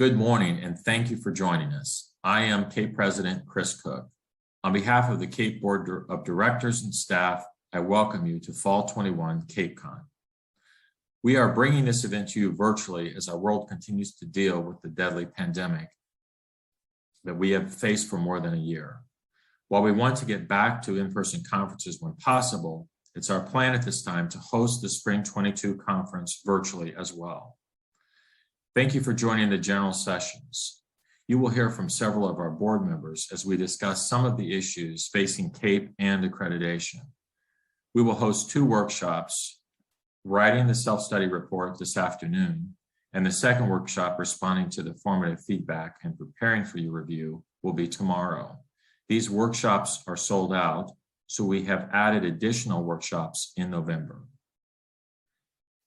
Good morning, and thank you for joining us. I am CAEP President Chris Koch. On behalf of the CAEP Board of Directors and staff, I welcome you to Fall 21 CAEPCon. We are bringing this event to you virtually as our world continues to deal with the deadly pandemic that we have faced for more than a year. While we want to get back to in-person conferences when possible, it's our plan at this time to host the Spring 22 conference virtually as well. Thank you for joining the general sessions. You will hear from several of our board members as we discuss some of the issues facing CAEP and accreditation. We will host two workshops, writing the self-study report this afternoon, and the second workshop, responding to the formative feedback and preparing for your review, will be tomorrow. These workshops are sold out, so we have added additional workshops in November.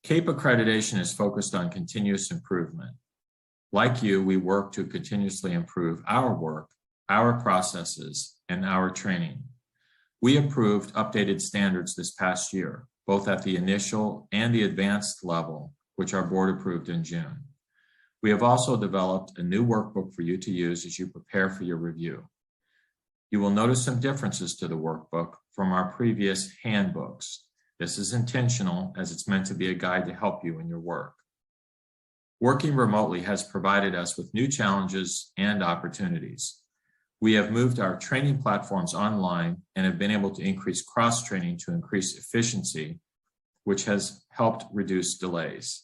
CAEP Accreditation is focused on continuous improvement. Like you, we work to continuously improve our work, our processes, and our training. We approved updated standards this past year, both at the initial and the advanced level, which our board approved in June. We have also developed a new workbook for you to use as you prepare for your review. You will notice some differences to the workbook from our previous handbooks. This is intentional, as it's meant to be a guide to help you in your work. Working remotely has provided us with new challenges and opportunities. We have moved our training platforms online and have been able to increase cross-training to increase efficiency, which has helped reduce delays.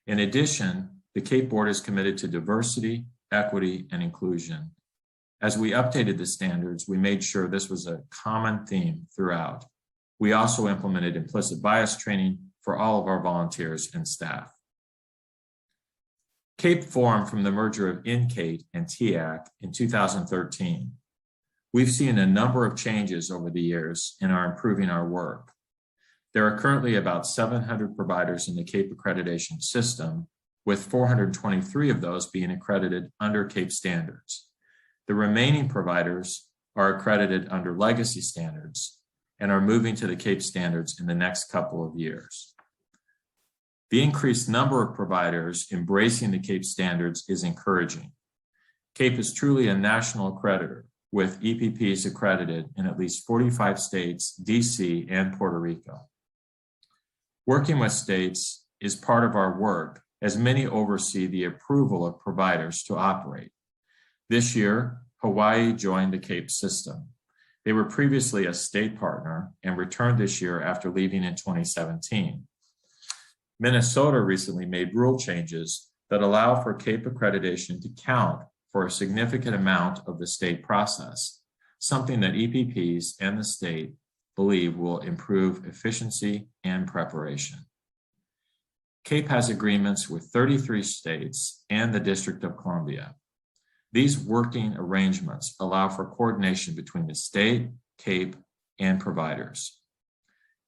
In addition, the CAEP Board is committed to diversity, equity, and inclusion. As we updated the standards, we made sure this was a common theme throughout. We also implemented implicit bias training for all of our volunteers and staff. CAEP formed from the merger of NCATE and TEAC in 2013. We've seen a number of changes over the years and are improving our work. There are currently about 700 providers in the CAEP accreditation system, with 423 of those being accredited under CAEP standards. The remaining providers are accredited under legacy standards and are moving to the CAEP standards in the next couple of years. The increased number of providers embracing the CAEP standards is encouraging. CAEP is truly a national accreditor, with EPPs accredited in at least 45 states, DC, and Puerto Rico. Working with states is part of our work, as many oversee the approval of providers to operate. This year, Hawaii joined the CAEP system. They were previously a state partner and returned this year after leaving in 2017. Minnesota recently made rule changes that allow for CAEP accreditation to count for a significant amount of the state process, something that EPPs and the state believe will improve efficiency and preparation. CAEP has agreements with 33 states and the District of Columbia. These working arrangements allow for coordination between the state, CAEP, and providers.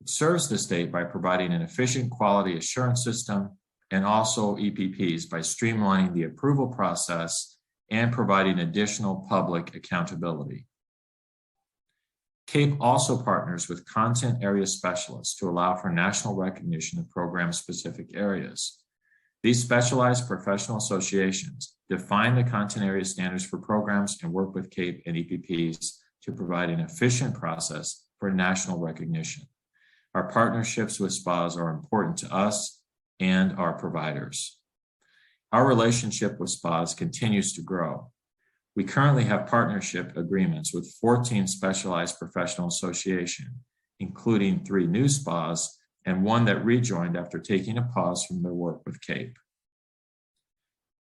It serves the state by providing an efficient quality assurance system and also EPPs by streamlining the approval process and providing additional public accountability. CAEP also partners with content area specialists to allow for national recognition of program-specific areas. These specialized professional associations define the content area standards for programs and work with CAEP and EPPs to provide an efficient process for national recognition. Our partnerships with SPAs are important to us and our providers. Our relationship with SPAs continues to grow. We currently have partnership agreements with 14 specialized professional associations, including 3 new SPAs and one that rejoined after taking a pause from their work with CAEP.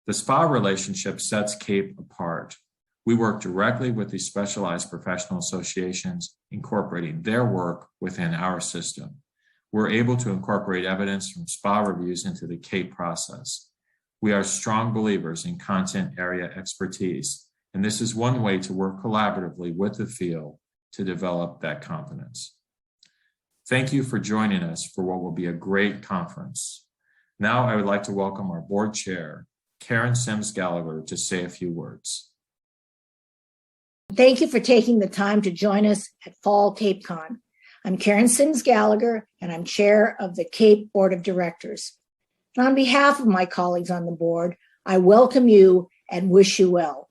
The SPA relationship sets CAEP apart. We work directly with these specialized professional associations, incorporating their work within our system. We're able to incorporate evidence from SPA reviews into the CAEP process. We are strong believers in content area expertise, and this is one way to work collaboratively with the field to develop that competence. Thank you for joining us for what will be a great conference. Now I would like to welcome our board chair, Karen Sims Gallagher, to say a few words. Thank you for taking the time to join us at Fall CAEPCon. I'm Karen Sims Gallagher, and I'm chair of the CAEP Board of Directors. And on behalf of my colleagues on the board, I welcome you and wish you well.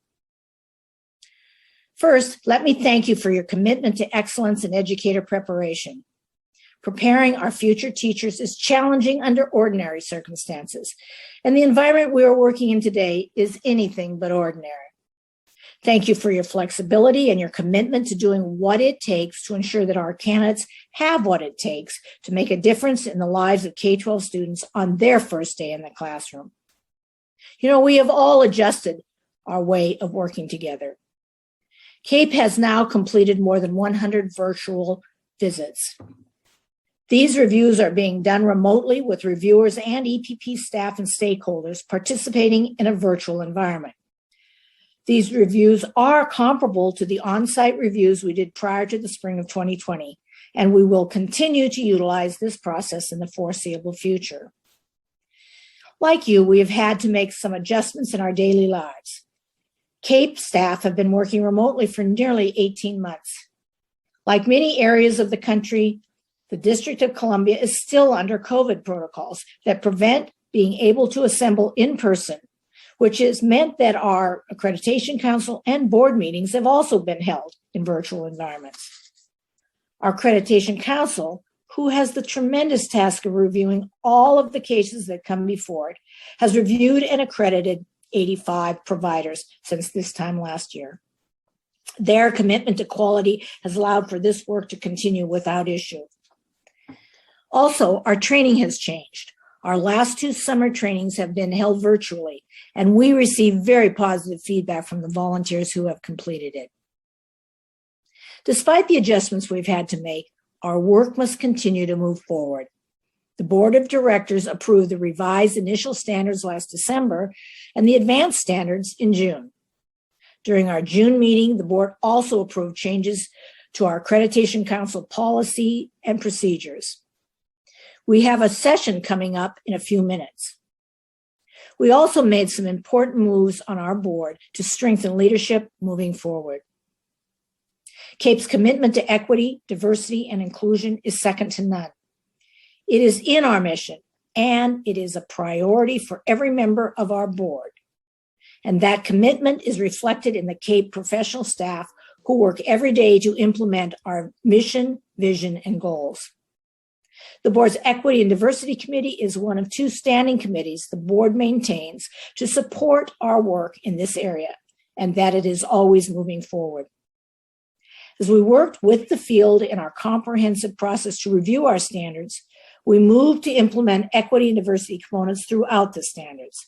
First, let me thank you for your commitment to excellence in educator preparation. Preparing our future teachers is challenging under ordinary circumstances, and the environment we are working in today is anything but ordinary. Thank you for your flexibility and your commitment to doing what it takes to ensure that our candidates have what it takes to make a difference in the lives of K-12 students on their first day in the classroom. We have all adjusted our way of working together. CAEP has now completed more than 100 virtual visits. These reviews are being done remotely with reviewers and EPP staff and stakeholders participating in a virtual environment. These reviews are comparable to the on-site reviews we did prior to the spring of 2020, and we will continue to utilize this process in the foreseeable future. Like you, we have had to make some adjustments in our daily lives. CAEP staff have been working remotely for nearly 18 months. Like many areas of the country, the District of Columbia is still under COVID protocols that prevent being able to assemble in person, which has meant that our Accreditation Council and board meetings have also been held in virtual environments. Our Accreditation Council, who has the tremendous task of reviewing all of the cases that come before it, has reviewed and accredited 85 providers since this time last year. Their commitment to quality has allowed for this work to continue without issue. Also, our training has changed. Our last 2 summer trainings have been held virtually, and we receive very positive feedback from the volunteers who have completed it. Despite the adjustments we've had to make, our work must continue to move forward. The Board of Directors approved the revised initial standards last December and the advanced standards in June. During our June meeting, the board also approved changes to our Accreditation Council policy and procedures. We have a session coming up in a few minutes. We also made some important moves on our board to strengthen leadership moving forward. CAEP's commitment to equity, diversity, and inclusion is second to none. It is in our mission, and it is a priority for every member of our board. And that commitment is reflected in the CAEP professional staff who work every day to implement our mission, vision, and goals. The board's Equity and Diversity Committee is one of 2 standing committees the board maintains to support our work in this area, and that it is always moving forward. As we worked with the field in our comprehensive process to review our standards, we moved to implement equity and diversity components throughout the standards.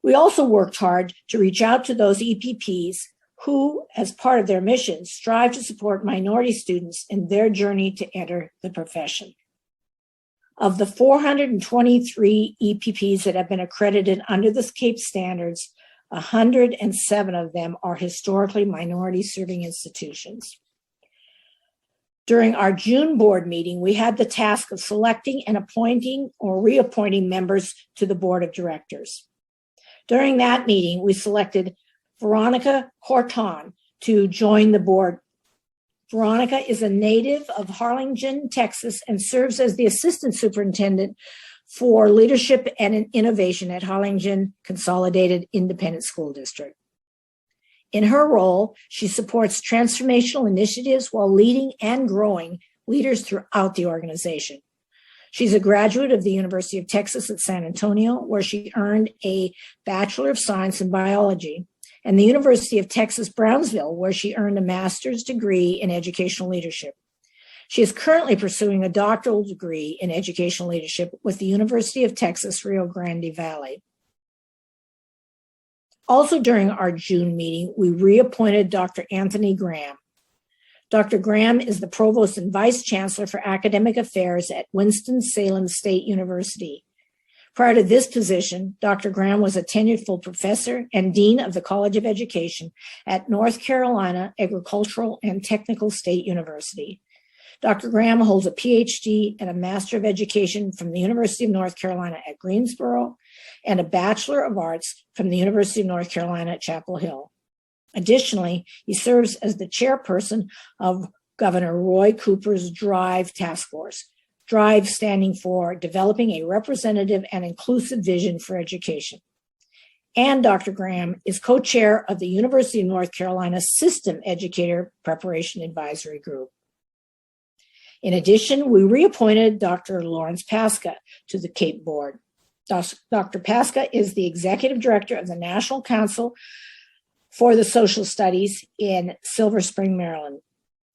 We also worked hard to reach out to those EPPs who, as part of their mission, strive to support minority students in their journey to enter the profession. Of the 423 EPPs that have been accredited under the CAEP standards, 107 of them are historically minority-serving institutions. During our June board meeting, we had the task of selecting and appointing or reappointing members to the board of directors. During that meeting, we selected Veronica Corton to join the board. Veronica is a native of Harlingen, Texas, and serves as the assistant superintendent for leadership and innovation at Harlingen Consolidated Independent School District. In her role, she supports transformational initiatives while leading and growing leaders throughout the organization. She's a graduate of the University of Texas at San Antonio, where she earned a Bachelor of Science in Biology, and the University of Texas, Brownsville, where she earned a master's degree in educational leadership. She is currently pursuing a doctoral degree in educational leadership with the University of Texas, Rio Grande Valley. Also during our June meeting, we reappointed Dr. Anthony Graham. Dr. Graham is the Provost and Vice Chancellor for Academic Affairs at Winston-Salem State University. Prior to this position, Dr. Graham was a tenured full professor and Dean of the College of Education at North Carolina Agricultural and Technical State University. Dr. Graham holds a PhD and a Master of Education from the University of North Carolina at Greensboro and a Bachelor of Arts from the University of North Carolina at Chapel Hill. Additionally, he serves as the chairperson of Governor Roy Cooper's DRIVE Task Force, DRIVE standing for Developing a Representative and Inclusive Vision for Education. and Dr. Graham is co-chair of the University of North Carolina System Educator Preparation Advisory Group. In addition, we reappointed Dr. Lawrence Pasca to the CAEP board. Dr. Pasca is the executive director of the National Council for the Social Studies in Silver Spring, Maryland.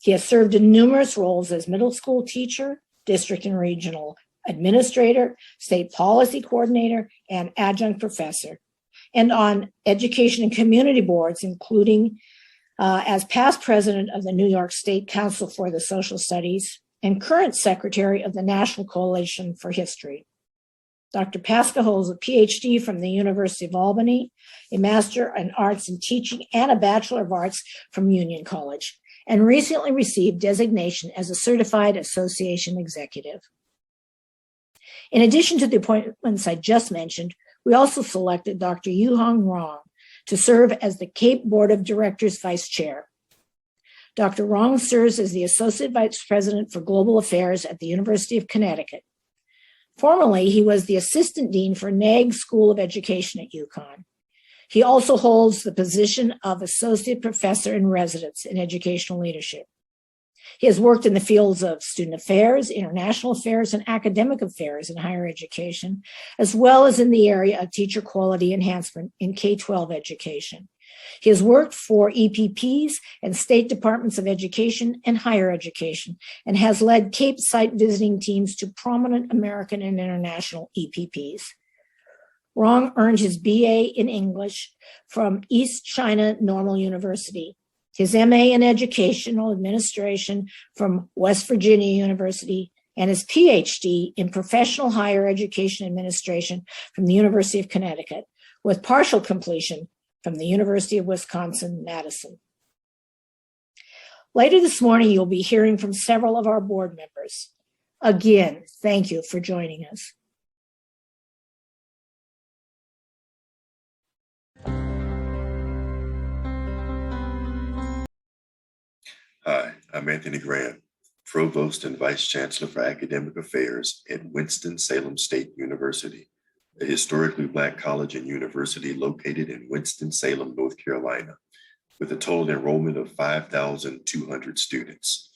He has served in numerous roles as middle school teacher, district and regional administrator, state policy coordinator, and adjunct professor, and on education and community boards, including as past president of the New York State Council for the Social Studies and current secretary of the National Coalition for History. Dr. Pasca holds a PhD from the University of Albany, a Master in Arts in Teaching, and a Bachelor of Arts from Union College, and recently received designation as a Certified Association Executive. In addition to the appointments I just mentioned, we also selected Dr. Yu-Hong Rong to serve as the CAEP Board of Directors Vice Chair. Dr. Rong serves as the Associate Vice President for Global Affairs at the University of Connecticut. Formerly, he was the Assistant Dean for Nag School of Education at UConn. He also holds the position of Associate Professor in Residence in Educational Leadership. He has worked in the fields of student affairs, international affairs, and academic affairs in higher education, as well as in the area of teacher quality enhancement in K-12 education. He has worked for EPPs and state departments of education and higher education, and has led CAEP site visiting teams to prominent American and international EPPs. Rong earned his BA in English from East China Normal University, his MA in Educational Administration from West Virginia University, and his PhD in Professional Higher Education Administration from the University of Connecticut, with partial completion from the University of Wisconsin-Madison. Later this morning, you'll be hearing from several of our board members. Again, thank you for joining us. Hi, I'm Anthony Graham, Provost and Vice Chancellor for Academic Affairs at Winston-Salem State University, a historically Black college and university located in Winston-Salem, North Carolina, with a total enrollment of 5,200 students.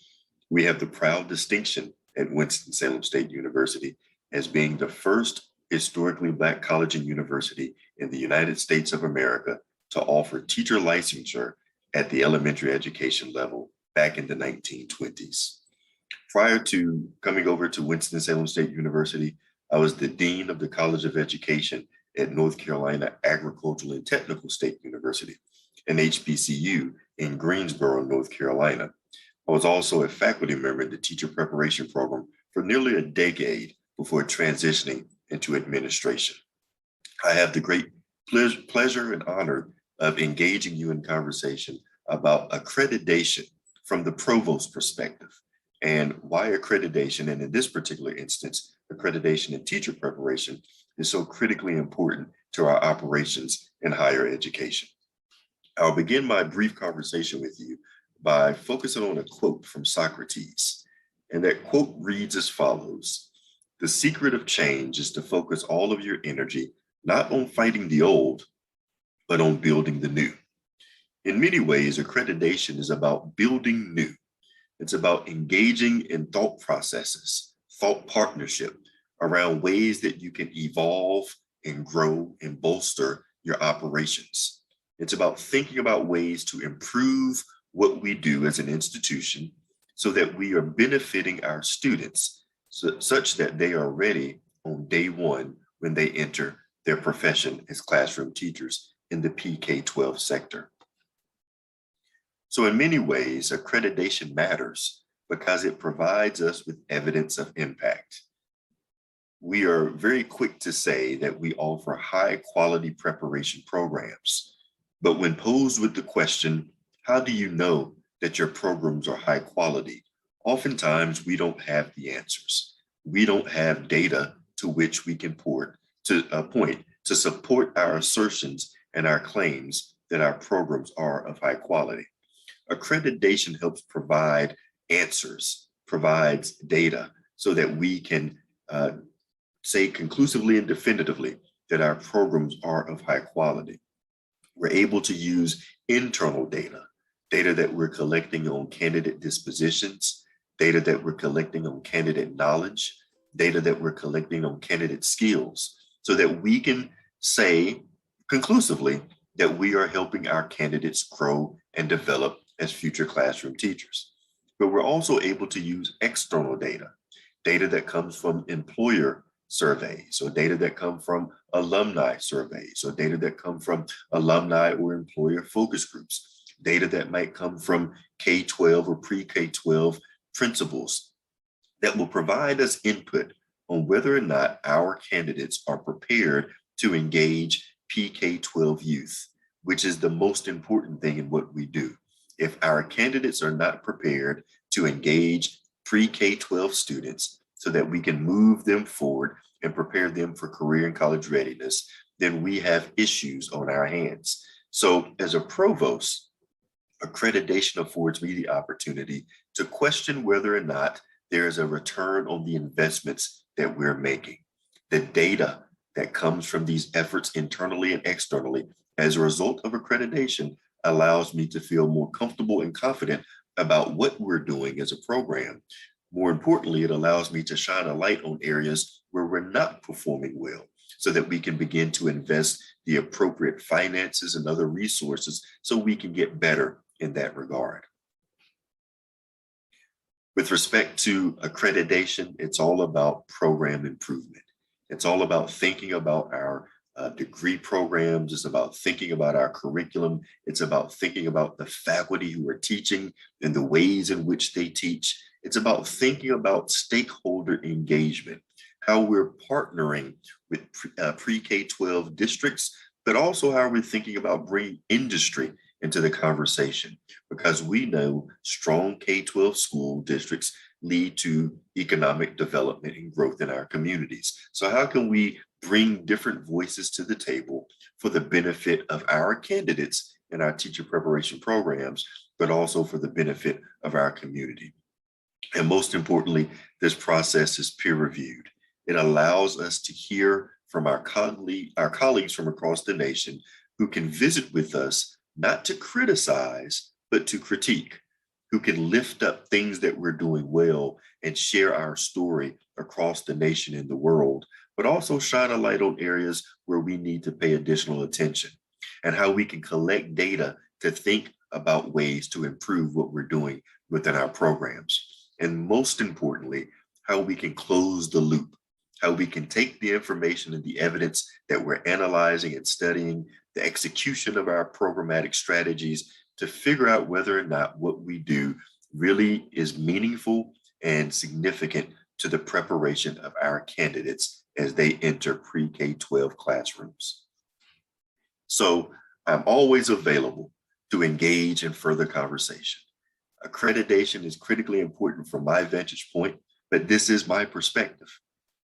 We have the proud distinction at Winston-Salem State University as being the first historically Black college and university in the United States of America to offer teacher licensure at the elementary education level back in the 1920s. Prior to coming over to Winston-Salem State University, I was the Dean of the College of Education at North Carolina Agricultural and Technical State University, an HBCU in Greensboro, North Carolina. I was also a faculty member in the teacher preparation program for nearly a decade before transitioning into administration. I have the great pleasure and honor of engaging you in conversation about accreditation from the provost perspective, and why accreditation, and in this particular instance, accreditation in teacher preparation, is so critically important to our operations in higher education. I'll begin my brief conversation with you by focusing on a quote from Socrates, and that quote reads as follows: "The secret of change is to focus all of your energy not on fighting the old, but on building the new." In many ways, accreditation is about building new. It's about engaging in thought processes, thought partnership around ways that you can evolve and grow and bolster your operations. It's about thinking about ways to improve what we do as an institution so that we are benefiting our students such that they are ready on day one when they enter their profession as classroom teachers in the PK-12 sector. So in many ways, accreditation matters because it provides us with evidence of impact. We are very quick to say that we offer high quality preparation programs, but when posed with the question, how do you know that your programs are high quality? Oftentimes we don't have the answers. We don't have data to which we can point to support our assertions and our claims that our programs are of high quality. Accreditation helps provide answers, provides data so that we can say conclusively and definitively that our programs are of high quality. We're able to use internal data, data that we're collecting on candidate dispositions, data that we're collecting on candidate knowledge, data that we're collecting on candidate skills, so that we can say conclusively that we are helping our candidates grow and develop as future classroom teachers. But we're also able to use external data, data that comes from employer surveys, or data that come from alumni surveys, or data that come from alumni or employer focus groups, data that might come from K-12 or pre-K-12 principals that will provide us input on whether or not our candidates are prepared to engage PK-12 youth, which is the most important thing in what we do. If our candidates are not prepared to engage pre-K-12 students so that we can move them forward and prepare them for career and college readiness, then we have issues on our hands. So as a provost, accreditation affords me the opportunity to question whether or not there is a return on the investments that we're making. The data that comes from these efforts internally and externally as a result of accreditation allows me to feel more comfortable and confident about what we're doing as a program. More importantly, it allows me to shine a light on areas where we're not performing well, so that we can begin to invest the appropriate finances and other resources so we can get better in that regard. With respect to accreditation, it's all about program improvement. It's all about thinking about our degree programs. It's about thinking about our curriculum. It's about thinking about the faculty who are teaching and the ways in which they teach. It's about thinking about stakeholder engagement, how we're partnering with pre-K-12 districts, but also how we're thinking about bringing industry into the conversation, because we know strong K-12 school districts lead to economic development and growth in our communities. So how can we bring different voices to the table for the benefit of our candidates in our teacher preparation programs, but also for the benefit of our community? And most importantly, this process is peer reviewed. It allows us to hear from our colleagues from across the nation who can visit with us, not to criticize, but to critique, who can lift up things that we're doing well and share our story across the nation and the world, but also shine a light on areas where we need to pay additional attention, and how we can collect data to think about ways to improve what we're doing within our programs. And most importantly, how we can close the loop, how we can take the information and the evidence that we're analyzing and studying, the execution of our programmatic strategies, to figure out whether or not what we do really is meaningful and significant to the preparation of our candidates as they enter pre-K-12 classrooms. So I'm always available to engage in further conversation. Accreditation is critically important from my vantage point, but this is my perspective.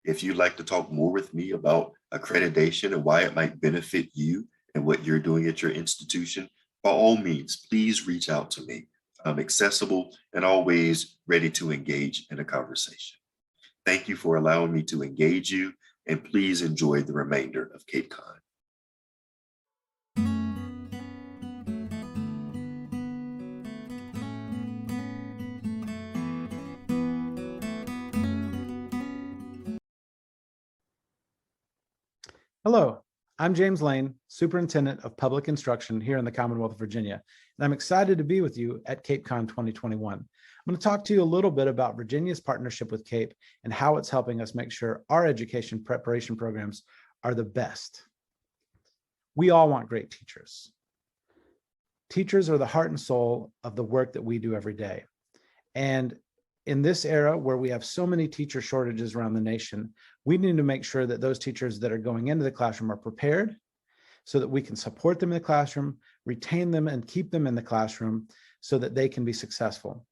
If you'd like to talk more with me about accreditation and why it might benefit you and what you're doing at your institution, by all means, please reach out to me. I'm accessible and always ready to engage in a conversation. Thank you for allowing me to engage you, and please enjoy the remainder of Cape Con. Hello, I'm James Lane, Superintendent of Public Instruction here in the Commonwealth of Virginia, and I'm excited to be with you at Cape Con 2021. I'm going to talk to you a little bit about Virginia's partnership with CAEP and how it's helping us make sure our education preparation programs are the best. We all want great teachers. Teachers are the heart and soul of the work that we do every day. And in this era where we have so many teacher shortages around the nation, we need to make sure that those teachers that are going into the classroom are prepared so that we can support them in the classroom, retain them and keep them in the classroom so that they can be successful.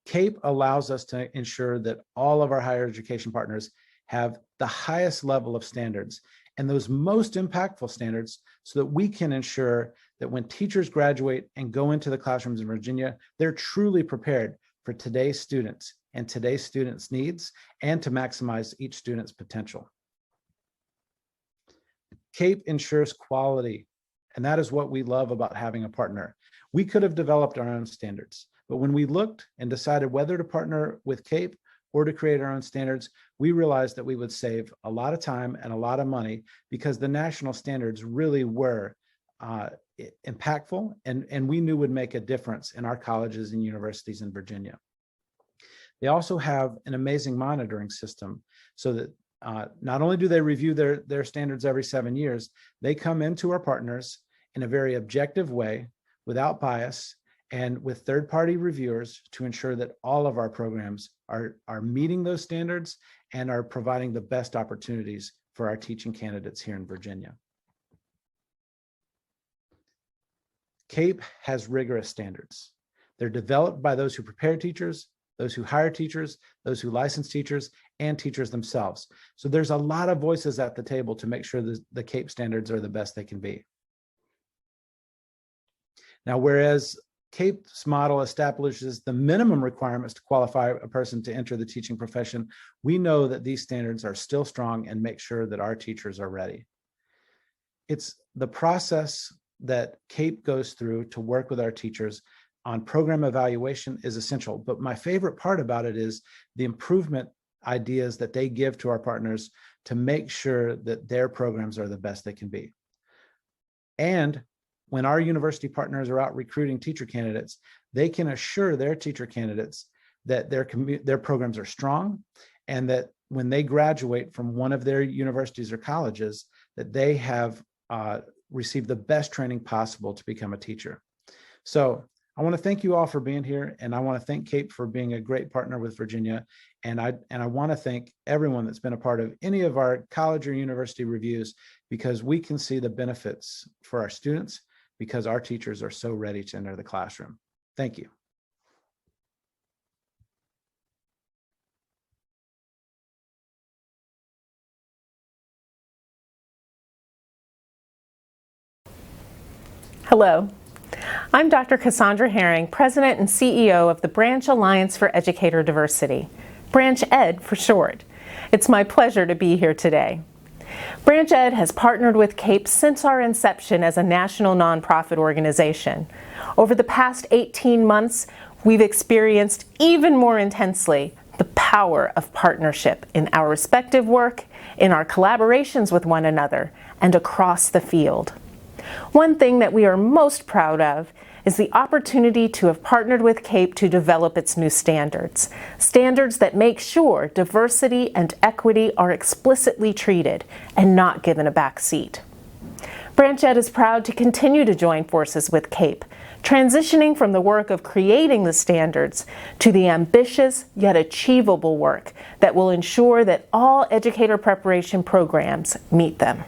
CAEP allows us to ensure that all of our higher education partners have the highest level of standards and those most impactful standards so that we can ensure that when teachers graduate and go into the classrooms in Virginia, they're truly prepared for today's students and today's students' needs, and to maximize each student's potential. CAEP ensures quality, and that is what we love about having a partner. We could have developed our own standards, but when we looked and decided whether to partner with CAEP or to create our own standards, we realized that we would save a lot of time and a lot of money because the national standards really were impactful and we knew would make a difference in our colleges and universities in Virginia. They also have an amazing monitoring system so that not only do they review their standards every 7 years, they come into our partners in a very objective way, without bias, and with third-party reviewers to ensure that all of our programs are meeting those standards and are providing the best opportunities for our teaching candidates here in Virginia. CAEP has rigorous standards. They're developed by those who prepare teachers, those who hire teachers, those who license teachers, and teachers themselves. So there's a lot of voices at the table to make sure that the CAEP standards are the best they can be. Now, whereas CAEP's model establishes the minimum requirements to qualify a person to enter the teaching profession, we know that these standards are still strong and make sure that our teachers are ready. It's the process that CAEP goes through to work with our teachers on program evaluation is essential, but my favorite part about it is the improvement ideas that they give to our partners to make sure that their programs are the best they can be. And when our university partners are out recruiting teacher candidates, they can assure their teacher candidates that their programs are strong and that when they graduate from one of their universities or colleges, that they have received the best training possible to become a teacher. So I want to thank you all for being here, and I want to thank CAEP for being a great partner with Virginia. And I want to thank everyone that's been a part of any of our college or university reviews, because we can see the benefits for our students because our teachers are so ready to enter the classroom. Thank you. Hello, I'm Dr. Cassandra Herring, President and CEO of the Branch Alliance for Educator Diversity, Branch Ed for short. It's my pleasure to be here today. Branch Ed has partnered with CAEP since our inception as a national nonprofit organization. Over the past 18 months, we've experienced even more intensely the power of partnership in our respective work, in our collaborations with one another, and across the field. One thing that we are most proud of is the opportunity to have partnered with CAEP to develop its new standards. Standards that make sure diversity and equity are explicitly treated and not given a back seat. Branch Ed is proud to continue to join forces with CAEP, transitioning from the work of creating the standards to the ambitious yet achievable work that will ensure that all educator preparation programs meet them.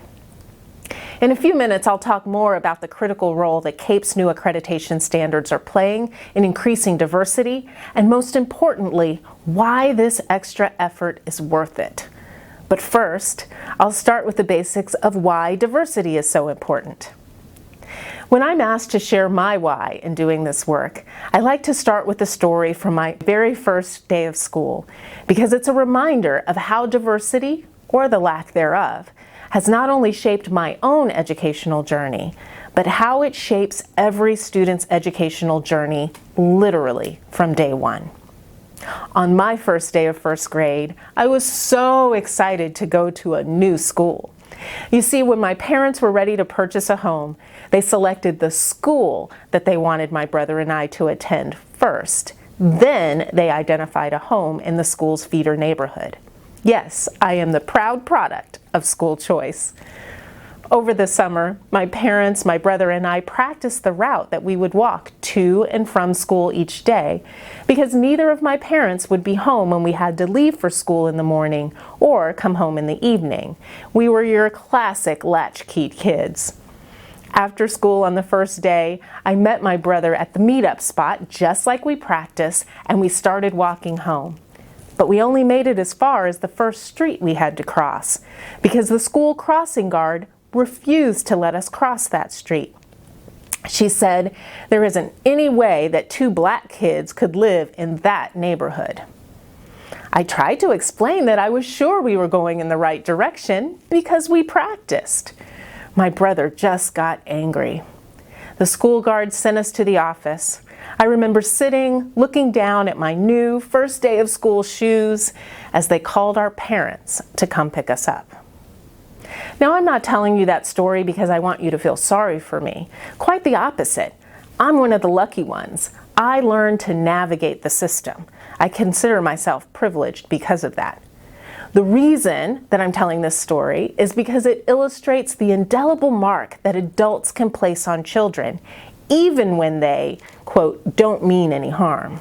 In a few minutes, I'll talk more about the critical role that CAEP's new accreditation standards are playing in increasing diversity, and most importantly, why this extra effort is worth it. But first, I'll start with the basics of why diversity is so important. When I'm asked to share my why in doing this work, I like to start with a story from my very first day of school, because it's a reminder of how diversity, or the lack thereof, has not only shaped my own educational journey, but how it shapes every student's educational journey, literally from day one. On my first day of first grade, I was so excited to go to a new school. You see, when my parents were ready to purchase a home, they selected the school that they wanted my brother and I to attend first. Then they identified a home in the school's feeder neighborhood. Yes, I am the proud product of school choice. Over the summer, my parents, my brother, and I practiced the route that we would walk to and from school each day, because neither of my parents would be home when we had to leave for school in the morning or come home in the evening. We were your classic latchkey kids. After school on the first day, I met my brother at the meetup spot, just like we practiced, and we started walking home. But we only made it as far as the first street we had to cross, because the school crossing guard refused to let us cross that street. She said there isn't any way that two black kids could live in that neighborhood. I tried to explain that I was sure we were going in the right direction because we practiced. my brother just got angry. The school guard sent us to the office. I remember sitting, looking down at my new first day of school shoes as they called our parents to come pick us up. Now, I'm not telling you that story because I want you to feel sorry for me. Quite the opposite. I'm one of the lucky ones. I learned to navigate the system. I consider myself privileged because of that. The reason that I'm telling this story is because it illustrates the indelible mark that adults can place on children, even when they, quote, don't mean any harm.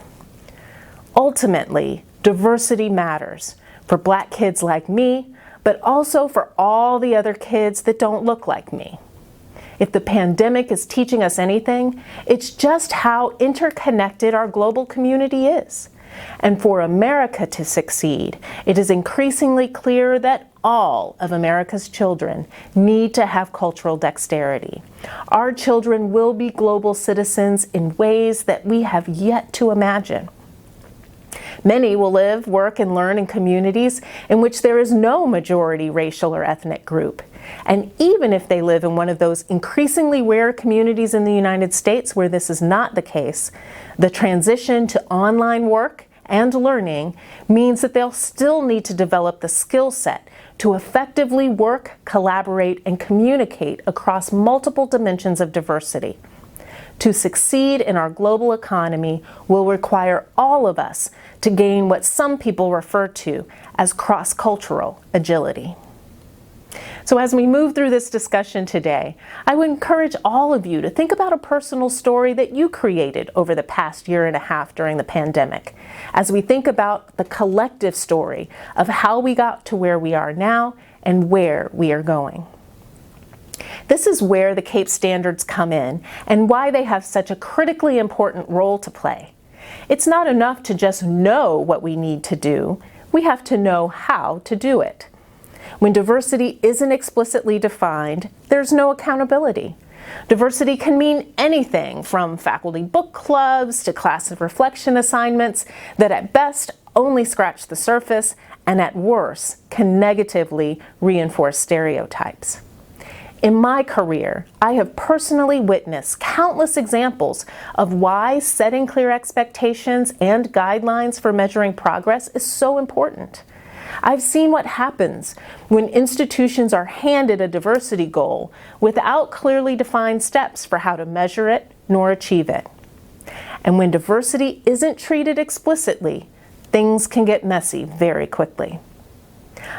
Ultimately, diversity matters for Black kids like me, but also for all the other kids that don't look like me. If the pandemic is teaching us anything, it's just how interconnected our global community is. And for America to succeed, it is increasingly clear that all of America's children need to have cultural dexterity. Our children will be global citizens in ways that we have yet to imagine. Many will live, work, and learn in communities in which there is no majority racial or ethnic group. And even if they live in one of those increasingly rare communities in the United States where this is not the case, the transition to online work and learning means that they'll still need to develop the skill set to effectively work, collaborate, and communicate across multiple dimensions of diversity. To succeed in our global economy will require all of us to gain what some people refer to as cross-cultural agility. So as we move through this discussion today, I would encourage all of you to think about a personal story that you created over the past year and a half during the pandemic, as we think about the collective story of how we got to where we are now and where we are going. This is where the CAEP standards come in and why they have such a critically important role to play. It's not enough to just know what we need to do. We have to know how to do it. When diversity isn't explicitly defined, there's no accountability. Diversity can mean anything from faculty book clubs to class of reflection assignments that at best only scratch the surface and at worst can negatively reinforce stereotypes. In my career, I have personally witnessed countless examples of why setting clear expectations and guidelines for measuring progress is so important. I've seen what happens when institutions are handed a diversity goal without clearly defined steps for how to measure it nor achieve it. And when diversity isn't treated explicitly, things can get messy very quickly.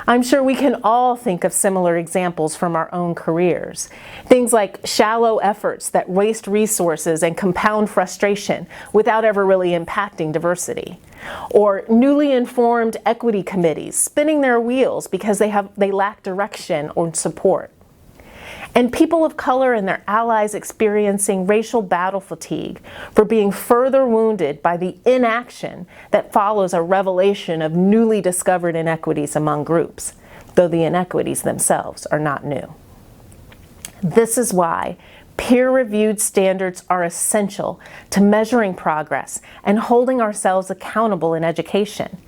I'm sure we can all think of similar examples from our own careers. Things like shallow efforts that waste resources and compound frustration without ever really impacting diversity. Or newly informed equity committees spinning their wheels because they lack direction or support. And people of color and their allies experiencing racial battle fatigue for being further wounded by the inaction that follows a revelation of newly discovered inequities among groups, though the inequities themselves are not new. This is why peer-reviewed standards are essential to measuring progress and holding ourselves accountable in education.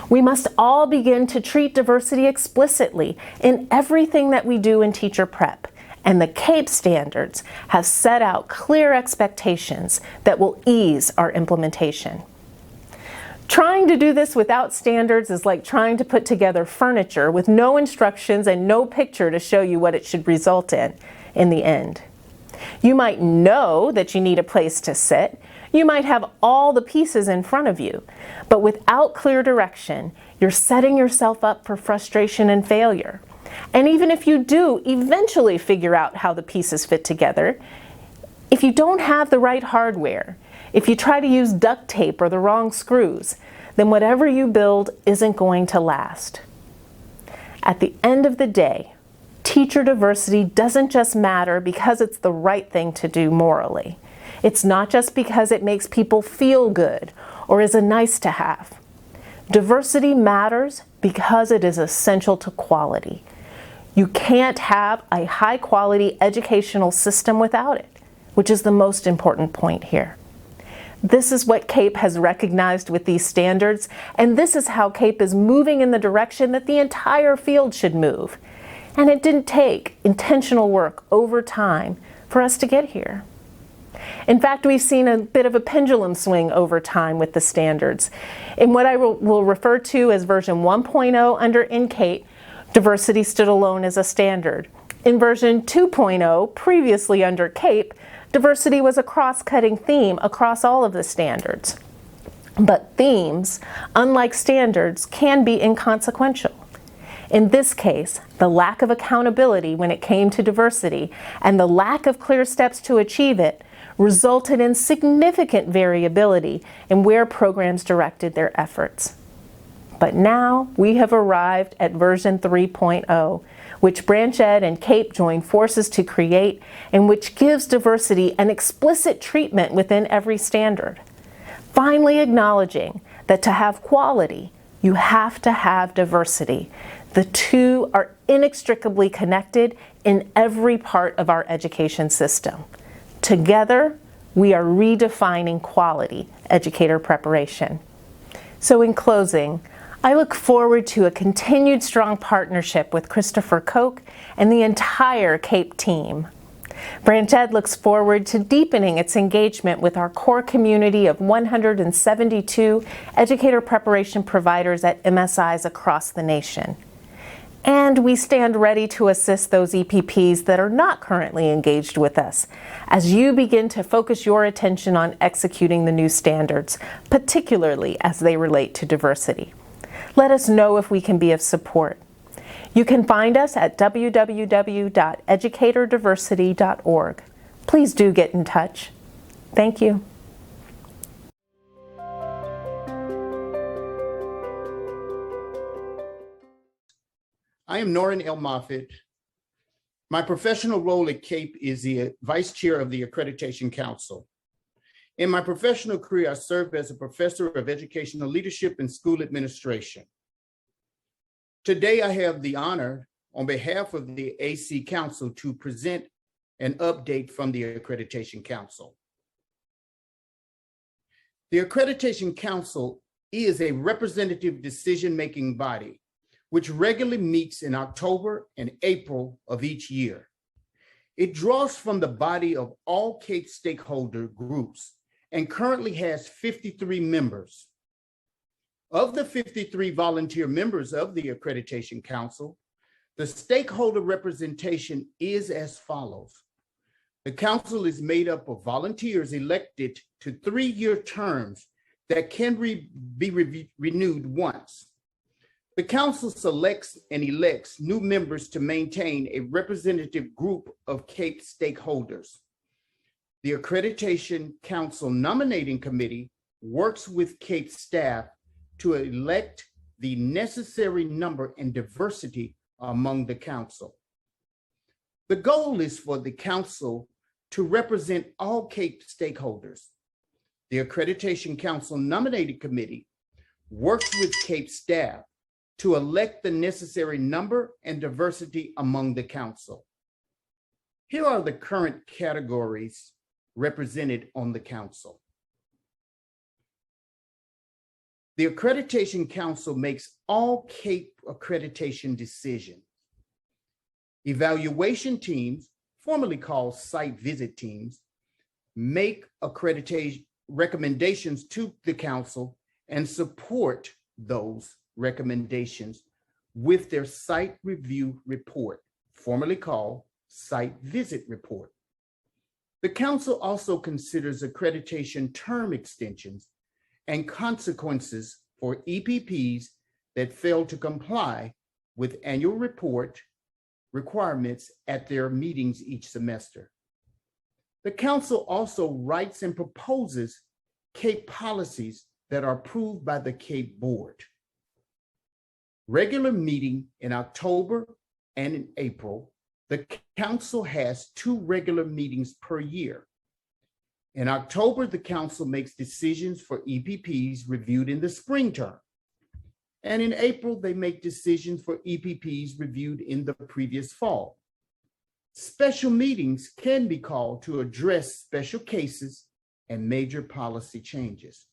We must all begin to treat diversity explicitly in everything that we do in teacher prep. And the CAEP standards have set out clear expectations that will ease our implementation. Trying to do this without standards is like trying to put together furniture with no instructions and no picture to show you what it should result in the end. You might know that you need a place to sit. You might have all the pieces in front of you, but without clear direction, you're setting yourself up for frustration and failure. And even if you do eventually figure out how the pieces fit together, if you don't have the right hardware, if you try to use duct tape or the wrong screws, then whatever you build isn't going to last. At the end of the day, teacher diversity doesn't just matter because it's the right thing to do morally. It's not just because it makes people feel good or is a nice to have. Diversity matters because it is essential to quality. You can't have a high-quality educational system without it, which is the most important point here. This is what CAEP has recognized with these standards, and this is how CAEP is moving in the direction that the entire field should move. And it didn't take intentional work over time for us to get here. In fact, we've seen a bit of a pendulum swing over time with the standards. In what I will refer to as version 1.0 under NCAEP, diversity stood alone as a standard. In version 2.0, previously under CAEP, diversity was a cross-cutting theme across all of the standards. But themes, unlike standards, can be inconsequential. In this case, the lack of accountability when it came to diversity and the lack of clear steps to achieve it resulted in significant variability in where programs directed their efforts. But now we have arrived at version 3.0, which Branch Ed and CAEP join forces to create and which gives diversity an explicit treatment within every standard. Finally acknowledging that to have quality, you have to have diversity. The two are inextricably connected in every part of our education system. Together, we are redefining quality educator preparation. So in closing, I look forward to a continued strong partnership with Christopher Koch and the entire CAEP team. Branch Ed looks forward to deepening its engagement with our core community of 172 educator preparation providers at MSIs across the nation. And we stand ready to assist those EPPs that are not currently engaged with us as you begin to focus your attention on executing the new standards, particularly as they relate to diversity. Let us know if we can be of support. You can find us at www.educatordiversity.org. Please do get in touch. Thank you. I am Norrin L. Moffitt. My professional role at CAEP is the Vice Chair of the Accreditation Council. In my professional career, I served as a professor of educational leadership and school administration. Today, I have the honor on behalf of the AC Council to present an update from the Accreditation Council. The Accreditation Council is a representative decision-making body which regularly meets in October and April of each year. It draws from the body of all CAEP stakeholder groups and currently has 53 members. Of the 53 volunteer members of the Accreditation Council, the stakeholder representation is as follows. The council is made up of volunteers elected to 3-year terms that can be renewed once. The council selects and elects new members to maintain a representative group of CAEP stakeholders. The Accreditation Council Nominating Committee works with CAEP staff to elect the necessary number and diversity among the council. The goal is for the council to represent all CAEP stakeholders. The Accreditation Council Nominating Committee works with CAEP staff to elect the necessary number and diversity among the council. Here are the current categories represented on the council. The Accreditation Council makes all CAEP accreditation decisions. Evaluation teams, formerly called site visit teams, make accreditation recommendations to the council and support those recommendations with their site review report, formerly called site visit report. The council also considers accreditation term extensions and consequences for EPPs that fail to comply with annual report requirements at their meetings each semester. The council also writes and proposes CAEP policies that are approved by the CAEP board. Regular meeting in October and in April, the council has 2 regular meetings per year. In October, the council makes decisions for EPPs reviewed in the spring term. And in April, they make decisions for EPPs reviewed in the previous fall. Special meetings can be called to address special cases and major policy changes.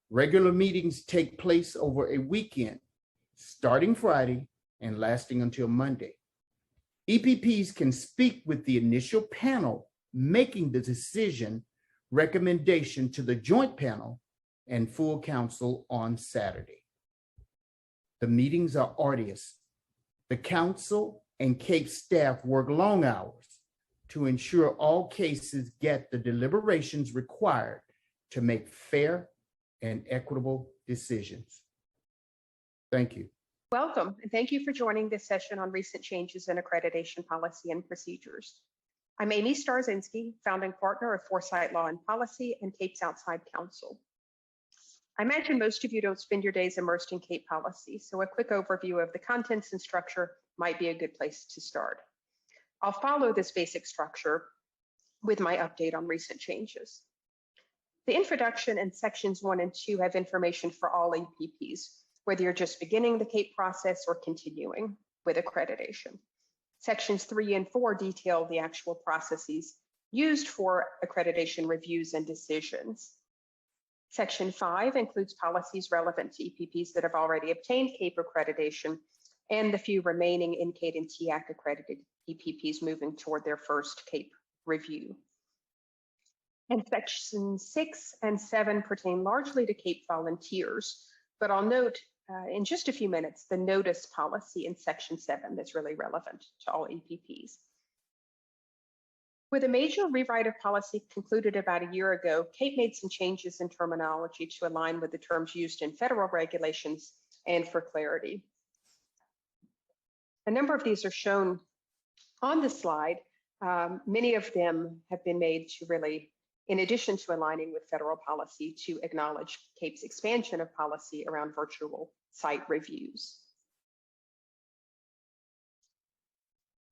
Regular meetings take place over a weekend, starting Friday and lasting until Monday. EPPs can speak with the initial panel making the decision recommendation to the joint panel and full council on Saturday. The meetings are arduous. The council and CAEP staff work long hours to ensure all cases get the deliberations required to make fair and equitable decisions. Thank you. Welcome, and thank you for joining this session on recent changes in accreditation policy and procedures. I'm Amy Starzinski, founding partner of Foresight Law and Policy and CAEP's outside counsel. I imagine most of you don't spend your days immersed in CAEP policy, so a quick overview of the contents and structure might be a good place to start. I'll follow this basic structure with my update on recent changes. The introduction and sections 1 and 2 have information for all EPPs, whether you're just beginning the CAEP process or continuing with accreditation. Sections 3 and 4 detail the actual processes used for accreditation reviews and decisions. Section 5 includes policies relevant to EPPs that have already obtained CAEP accreditation and the few remaining NCAID and TIAC accredited EPPs moving toward their first CAEP review. And sections 6 and 7 pertain largely to CAEP volunteers, but I'll note in just a few minutes the notice policy in section 7 that's really relevant to all EPPs. With a major rewrite of policy concluded about a year ago, CAEP made some changes in terminology to align with the terms used in federal regulations and for clarity. A number of these are shown on the slide. Many of them have been made to really, in addition to aligning with federal policy, to acknowledge CAEP's expansion of policy around virtual site reviews.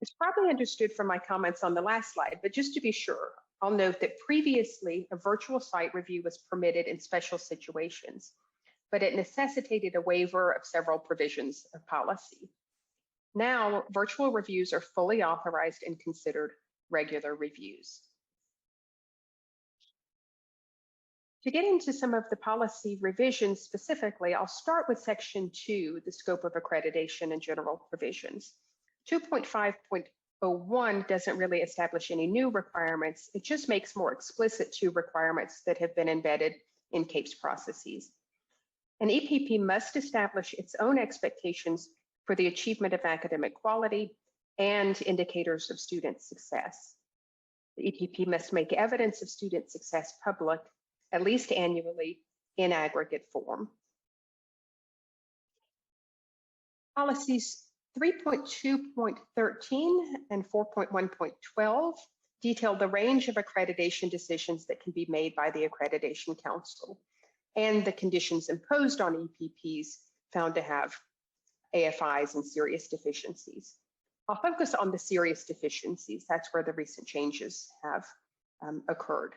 It's probably understood from my comments on the last slide, but just to be sure, I'll note that previously a virtual site review was permitted in special situations, but it necessitated a waiver of several provisions of policy. Now, virtual reviews are fully authorized and considered regular reviews. To get into some of the policy revisions specifically, I'll start with section 2, the scope of accreditation and general provisions. 2.5.01 doesn't really establish any new requirements. It just makes more explicit 2 requirements that have been embedded in CAEP's processes. An EPP must establish its own expectations for the achievement of academic quality and indicators of student success. The EPP must make evidence of student success public, at least annually, in aggregate form. Policies 3.2.13 and 4.1.12 detail the range of accreditation decisions that can be made by the Accreditation Council and the conditions imposed on EPPs found to have AFIs and serious deficiencies. I'll focus on the serious deficiencies. That's where the recent changes have occurred.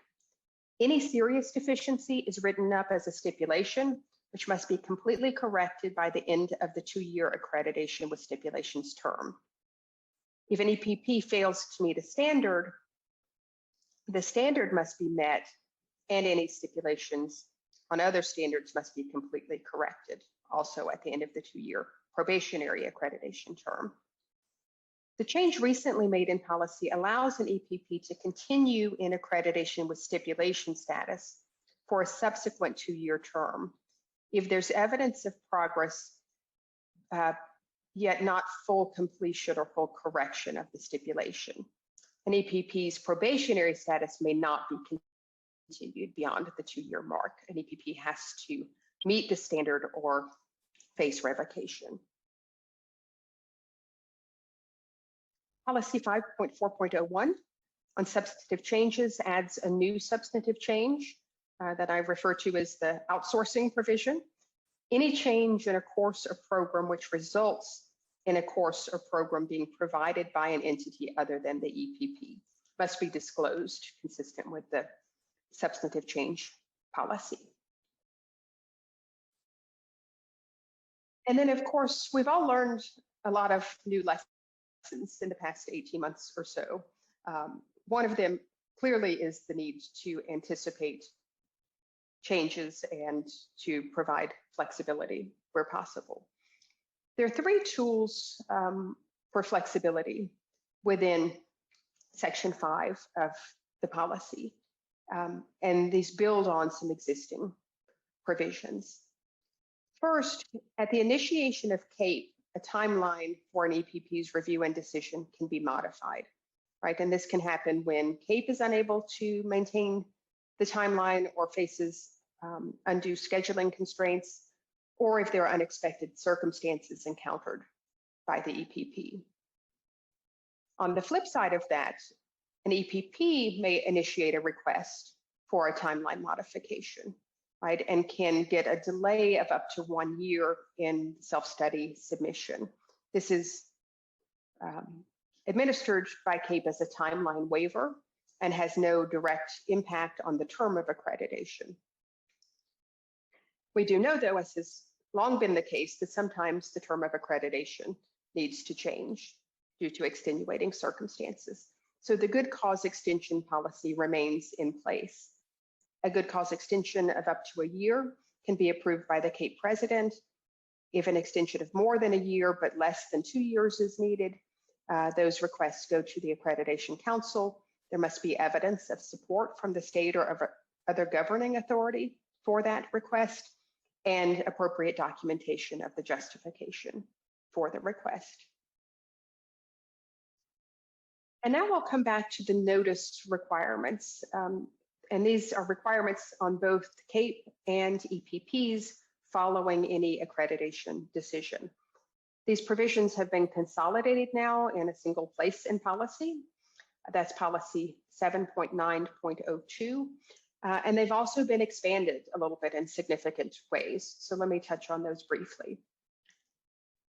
Any serious deficiency is written up as a stipulation, which must be completely corrected by the end of the 2-year accreditation with stipulations term. If an EPP fails to meet a standard, the standard must be met, and any stipulations on other standards must be completely corrected, also at the end of the 2-year probationary accreditation term. The change recently made in policy allows an EPP to continue in accreditation with stipulation status for a subsequent 2-year term if there's evidence of progress, yet not full completion or full correction of the stipulation. An EPP's probationary status may not be continued beyond the 2-year mark. An EPP has to meet the standard or face revocation. Policy 5.4.01 on substantive changes adds a new substantive change that I refer to as the outsourcing provision. Any change in a course or program which results in a course or program being provided by an entity other than the EPP must be disclosed consistent with the substantive change policy. And then, of course, we've all learned a lot of new lessons in the past 18 months or so. One of them clearly is the need to anticipate changes and to provide flexibility where possible. There are 3 tools for flexibility within Section 5 of the policy. And these build on some existing provisions. First, at the initiation of CAEP, a timeline for an EPP's review and decision can be modified, right? And this can happen when CAEP is unable to maintain the timeline or faces undue scheduling constraints, or if there are unexpected circumstances encountered by the EPP. On the flip side of that, an EPP may initiate a request for a timeline modification, right, and can get a delay of up to 1 year in self-study submission. This is administered by CAEP as a timeline waiver and has no direct impact on the term of accreditation. We do know, though, as has long been the case, that sometimes the term of accreditation needs to change due to extenuating circumstances. So the good cause extension policy remains in place. A good cause extension of up to a year can be approved by the CAEP President. If an extension of more than a year but less than 2 years is needed, those requests go to the Accreditation Council. There must be evidence of support from the state or of other governing authority for that request, and appropriate documentation of the justification for the request. And now I'll come back to the notice requirements. And these are requirements on both CAEP and EPPs following any accreditation decision. These provisions have been consolidated now in a single place in policy. That's policy 7.9.02. And they've also been expanded a little bit in significant ways. So let me touch on those briefly.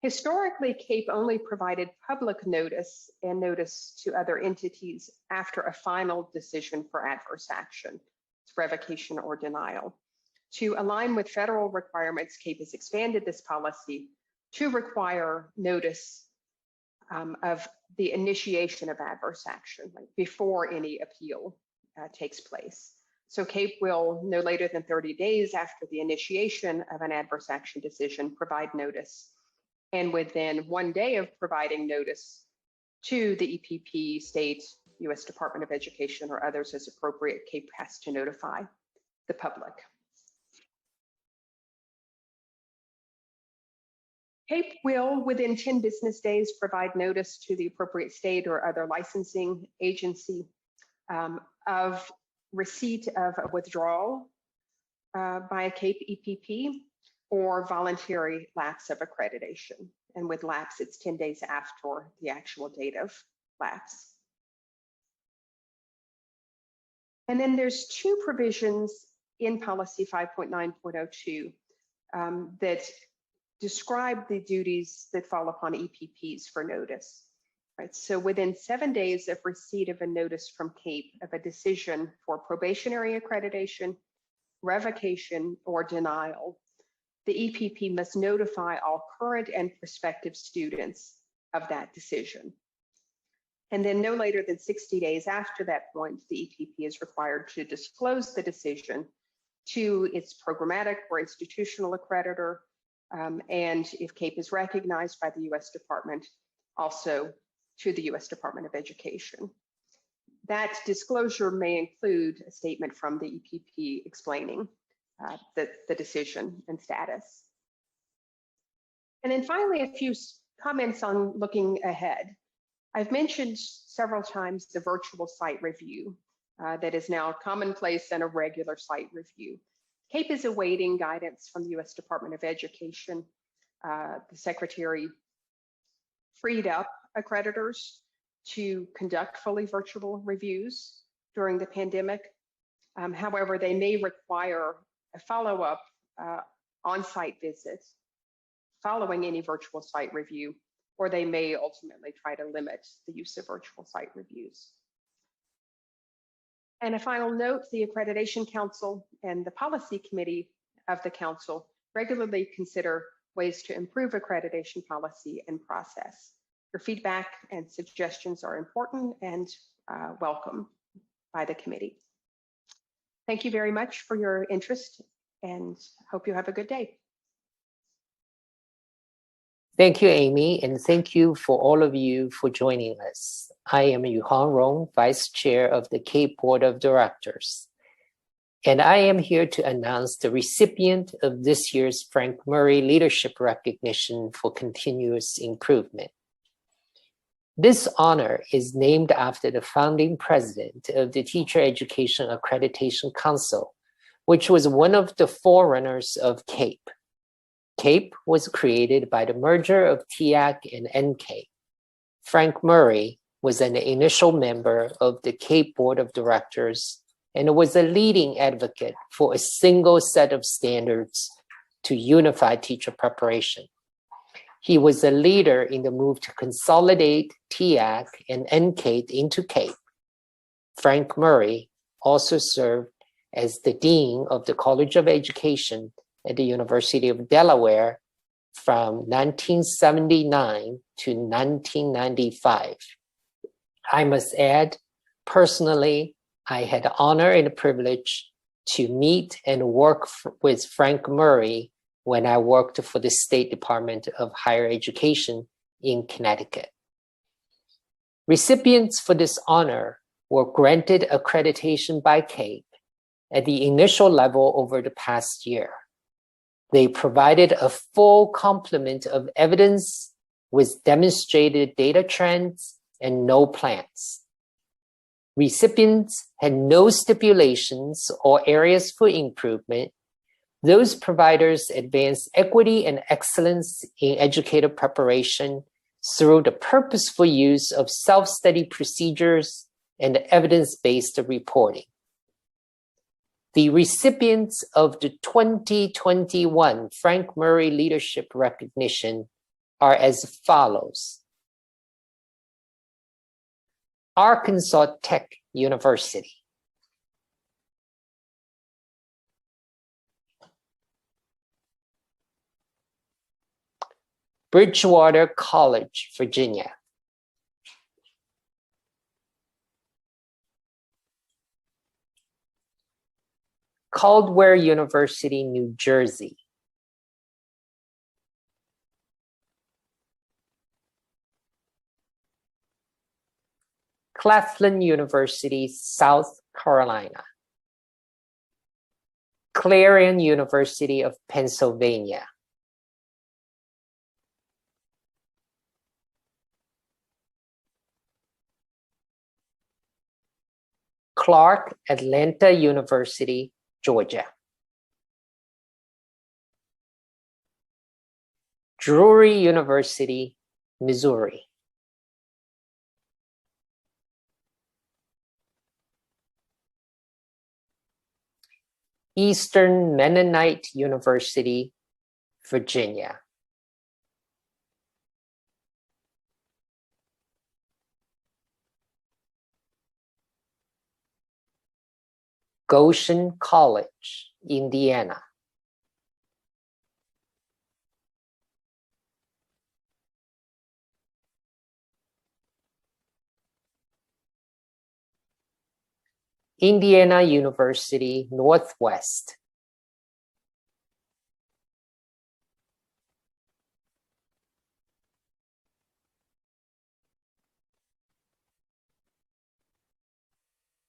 Historically, CAEP only provided public notice and notice to other entities after a final decision for adverse action, revocation or denial. To align with federal requirements, CAEP has expanded this policy to require notice of the initiation of adverse action, like before any appeal takes place. So CAEP will, no later than 30 days after the initiation of an adverse action decision, provide notice. And within 1 day of providing notice to the EPP, state, U.S. Department of Education, or others as appropriate, CAEP has to notify the public. CAEP will, within 10 business days, provide notice to the appropriate state or other licensing agency of receipt of a withdrawal by a CAEP EPP or voluntary lapse of accreditation. And with lapse, it's 10 days after the actual date of lapse. And then there's 2 provisions in policy 5.9.02 that describe the duties that fall upon EPPs for notice. Right, so within 7 days of receipt of a notice from CAEP of a decision for probationary accreditation, revocation, or denial, the EPP must notify all current and prospective students of that decision. And then no later than 60 days after that point, the EPP is required to disclose the decision to its programmatic or institutional accreditor, and if CAEP is recognized by the U.S. Department, also to the U.S. Department of Education. That disclosure may include a statement from the EPP explaining the decision and status. And then finally, a few comments on looking ahead. I've mentioned several times the virtual site review that is now commonplace and a regular site review. CAEP is awaiting guidance from the U.S. Department of Education. The Secretary freed up accreditors to conduct fully virtual reviews during the pandemic. However, they may require a follow-up on-site visit following any virtual site review, or they may ultimately try to limit the use of virtual site reviews. And a final note, the Accreditation Council and the Policy Committee of the Council regularly consider ways to improve accreditation policy and process. Your feedback and suggestions are important and welcome by the committee. Thank you very much for your interest and hope you have a good day. Thank you, Amy, and thank you for all of you for joining us. I am Yuhan Rong, Vice Chair of the CAEP Board of Directors, and I am here to announce the recipient of this year's Frank Murray Leadership Recognition for Continuous Improvement. This honor is named after the founding president of the Teacher Education Accreditation Council, which was one of the forerunners of CAEP. CAEP was created by the merger of TIAC and NCAEP. Frank Murray was an initial member of the CAEP Board of Directors and was a leading advocate for a single set of standards to unify teacher preparation. He was a leader in the move to consolidate TIAC and NCAEP into CAEP. Frank Murray also served as the Dean of the College of Education at the University of Delaware from 1979 to 1995. I must add, personally, I had the honor and the privilege to meet and work with Frank Murray when I worked for the State Department of Higher Education in Connecticut. Recipients for this honor were granted accreditation by CAEP at the initial level over the past year. They provided a full complement of evidence with demonstrated data trends and no plans. Recipients had no stipulations or areas for improvement. Those providers advanced equity and excellence in educator preparation through the purposeful use of self-study procedures and evidence-based reporting. The recipients of the 2021 Frank Murray Leadership Recognition are as follows. Arkansas Tech University, Bridgewater College, Virginia, Caldwell University, New Jersey, Claflin University, South Carolina, Clarion University of Pennsylvania, Clark Atlanta University, Georgia, Drury University, Missouri, Eastern Mennonite University, Virginia, Goshen College, Indiana, Indiana University Northwest,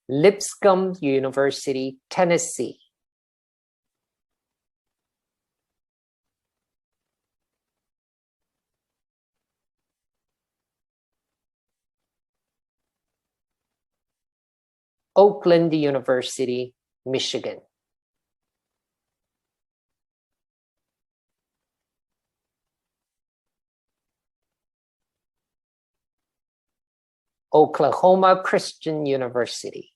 Lipscomb University, Tennessee, Oakland University, Michigan, Oklahoma Christian University,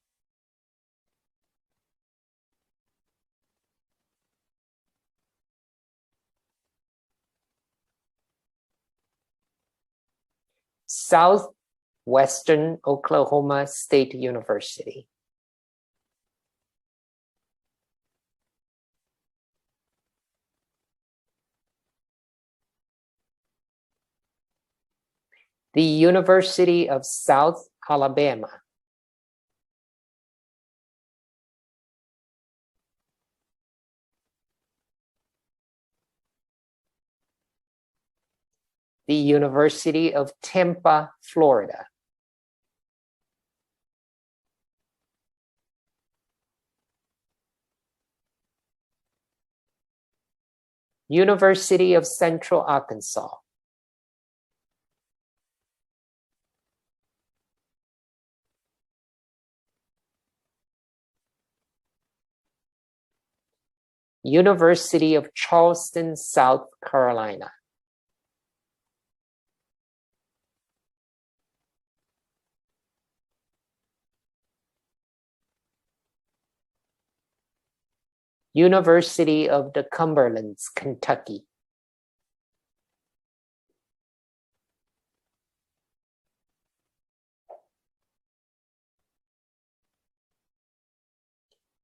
Southwestern Oklahoma State University, the University of South Alabama, the University of Tampa, Florida, University of Central Arkansas, University of Charleston, South Carolina, University of the Cumberlands, Kentucky,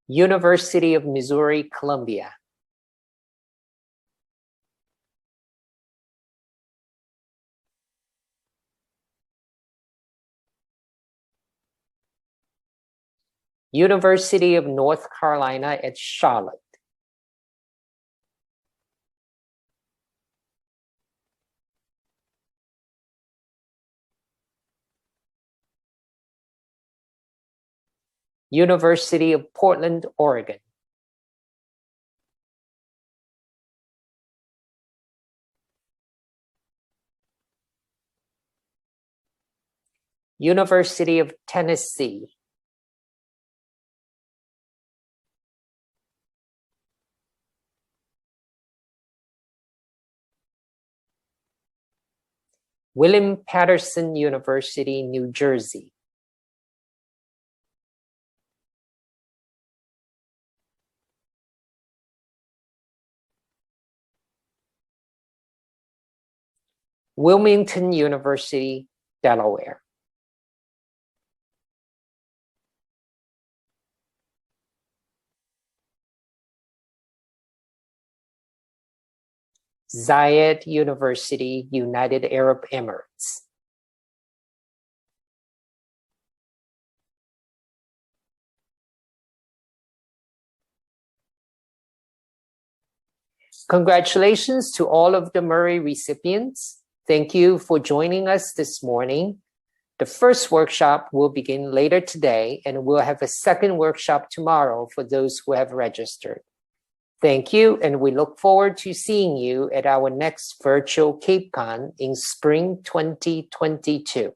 University of Missouri, Columbia, University of North Carolina at Charlotte, University of Portland, Oregon, University of Tennessee, William Patterson University, New Jersey, Wilmington University, Delaware, Zayed University, United Arab Emirates, Congratulations to all of the Murray recipients. Thank you for joining us this morning. The first workshop will begin later today, and we'll have a second workshop tomorrow for those who have registered. Thank you, and we look forward to seeing you at our next virtual CAEPCon in spring 2022.